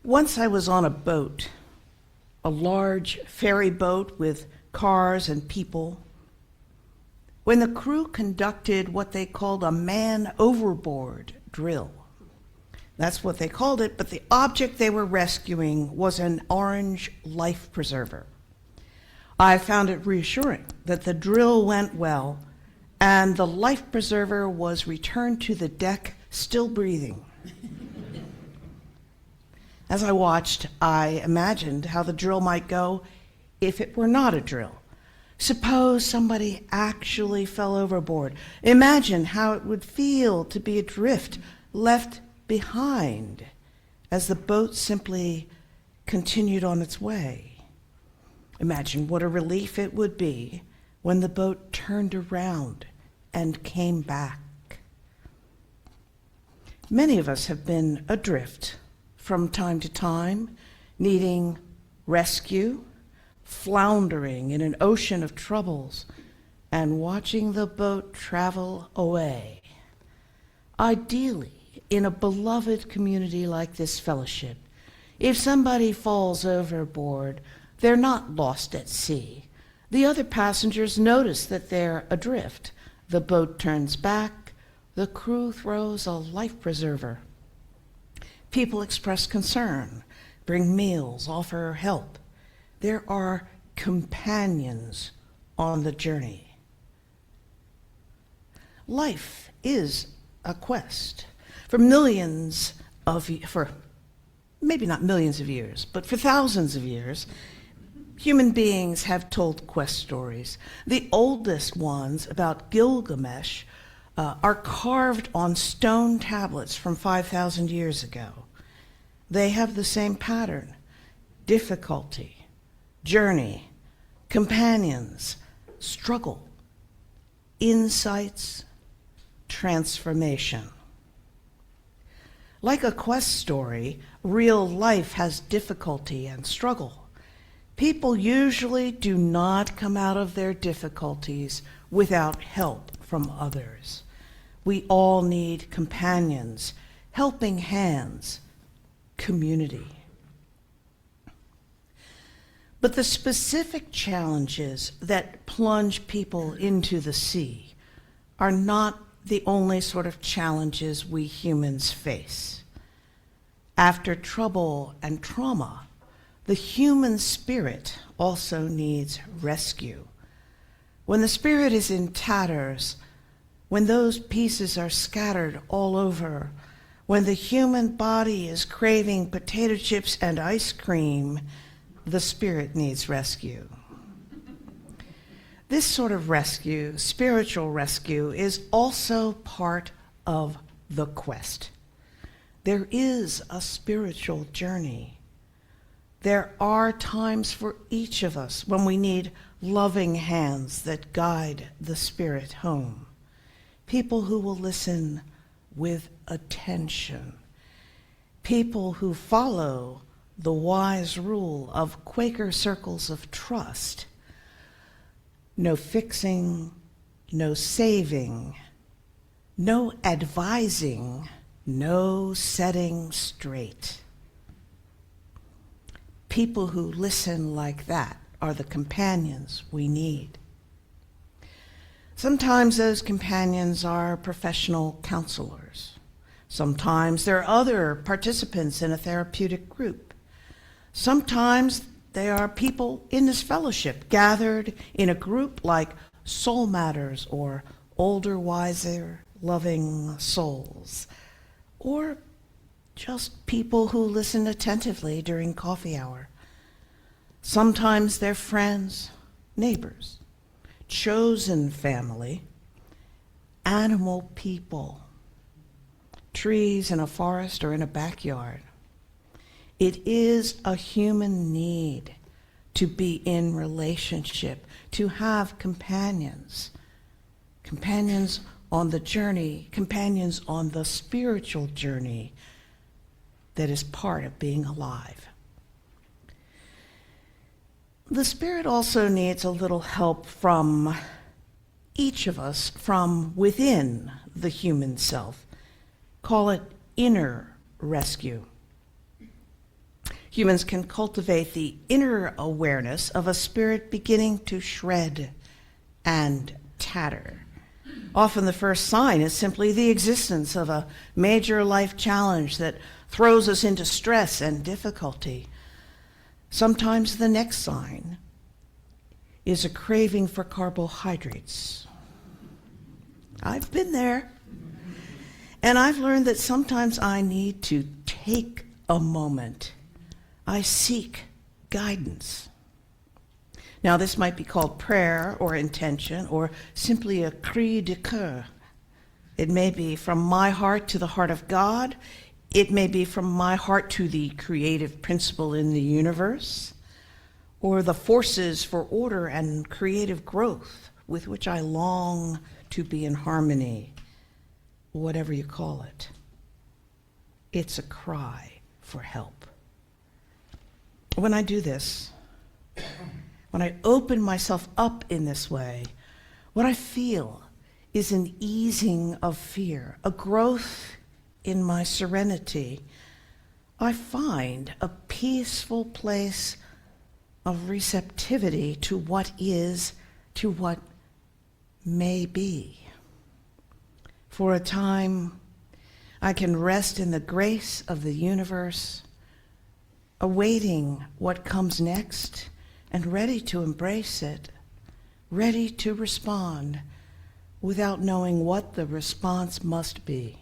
Once I was on a boat, a large ferry boat with cars and people, when the crew conducted what they called a man overboard drill. That's what they called it, but the object they were rescuing was an orange life preserver. I found it reassuring that the drill went well and the life preserver was returned to the deck still breathing. As I watched, I imagined how the drill might go if it were not a drill. Suppose somebody actually fell overboard. Imagine how it would feel to be adrift, left behind, as the boat simply continued on its way. Imagine what a relief it would be when the boat turned around and came back. Many of us have been adrift from time to time, needing rescue, floundering in an ocean of troubles, and watching the boat travel away. Ideally, in a beloved community like this fellowship, if somebody falls overboard, they're not lost at sea. The other passengers notice that they're adrift. The boat turns back. The crew throws a life preserver. People express concern, bring meals, offer help. There are companions on the journey. Life is a quest. For maybe not millions of years, but for thousands of years, human beings have told quest stories. The oldest ones about Gilgamesh are carved on stone tablets from 5,000 years ago. They have the same pattern: difficulty, journey, companions, struggle, insights, transformation. Like a quest story, real life has difficulty and struggle. People usually do not come out of their difficulties without help from others. We all need companions, helping hands, community. But the specific challenges that plunge people into the sea are not the only sort of challenges we humans face. After trouble and trauma, the human spirit also needs rescue. When the spirit is in tatters, when those pieces are scattered all over, when the human body is craving potato chips and ice cream, the spirit needs rescue. This sort of rescue, spiritual rescue, is also part of the quest. There is a spiritual journey. There are times for each of us when we need loving hands that guide the spirit home. People who will listen with attention. People who follow the wise rule of Quaker circles of trust. No fixing, no saving, no advising, no setting straight. People who listen like that are the companions we need. Sometimes those companions are professional counselors. Sometimes they're other participants in a therapeutic group. Sometimes they are people in this fellowship gathered in a group like Soul Matters or Older, Wiser, Loving Souls, or just people who listen attentively during coffee hour. Sometimes they're friends, neighbors, chosen family, animal people, trees in a forest or in a backyard. It is a human need to be in relationship, to have companions, companions on the journey, companions on the spiritual journey that is part of being alive. The spirit also needs a little help from each of us from within the human self. Call it inner rescue. Humans can cultivate the inner awareness of a spirit beginning to shred and tatter. Often the first sign is simply the existence of a major life challenge that throws us into stress and difficulty. Sometimes the next sign is a craving for carbohydrates. I've been there. And I've learned that sometimes I need to take a moment. I seek guidance. Now, this might be called prayer or intention or simply a cri de coeur. It may be from my heart to the heart of God. It may be from my heart to the creative principle in the universe, or the forces for order and creative growth with which I long to be in harmony. Whatever you call it. It's a cry for help. When I do this, when I open myself up in this way, what I feel is an easing of fear, a growth in my serenity. I find a peaceful place of receptivity to what is, to what may be. For a time, I can rest in the grace of the universe, awaiting what comes next and ready to embrace it, ready to respond without knowing what the response must be.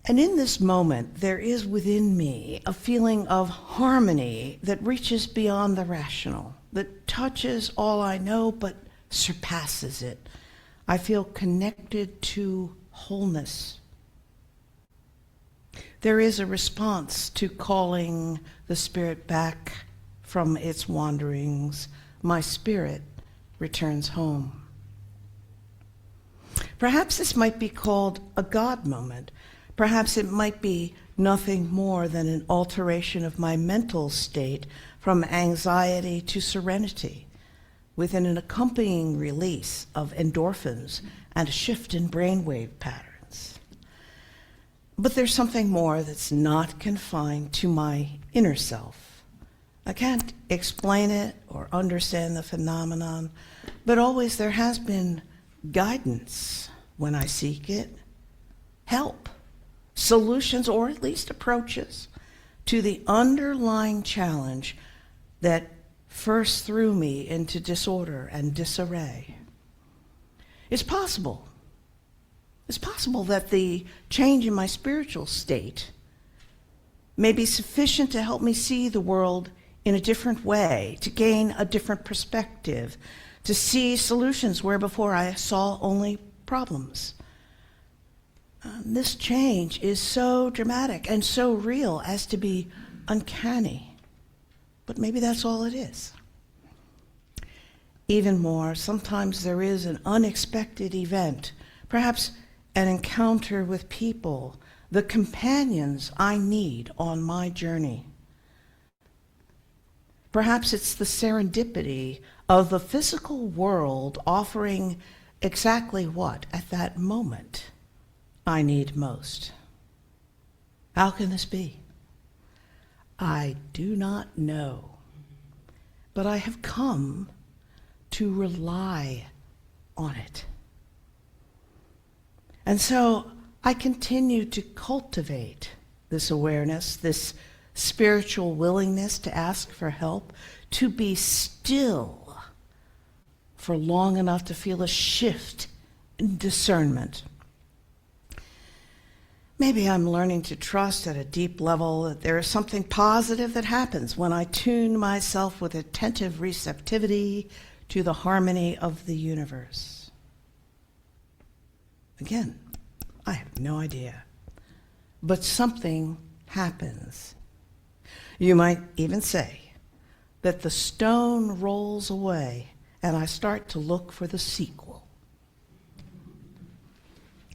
And in this moment, there is within me a feeling of harmony that reaches beyond the rational, that touches all I know but surpasses it. I feel connected to wholeness. There is a response to calling the spirit back from its wanderings. My spirit returns home. Perhaps this might be called a God moment. Perhaps it might be nothing more than an alteration of my mental state from anxiety to serenity, with an accompanying release of endorphins and a shift in brainwave patterns. But there's something more that's not confined to my inner self. I can't explain it or understand the phenomenon, but always there has been guidance when I seek it, help, solutions, or at least approaches to the underlying challenge that first threw me into disorder and disarray. It's possible. It's possible that the change in my spiritual state may be sufficient to help me see the world in a different way, to gain a different perspective, to see solutions where before I saw only problems. This change is so dramatic and so real as to be uncanny. But maybe that's all it is. Even more, sometimes there is an unexpected event, perhaps an encounter with people, the companions I need on my journey. Perhaps it's the serendipity of the physical world offering exactly what, at that moment, I need most. How can this be? I do not know, but I have come to rely on it. And so I continue to cultivate this awareness, this spiritual willingness to ask for help, to be still for long enough to feel a shift in discernment. Maybe I'm learning to trust at a deep level that there is something positive that happens when I tune myself with attentive receptivity to the harmony of the universe. Again, I have no idea. But something happens. You might even say that the stone rolls away and I start to look for the sequel.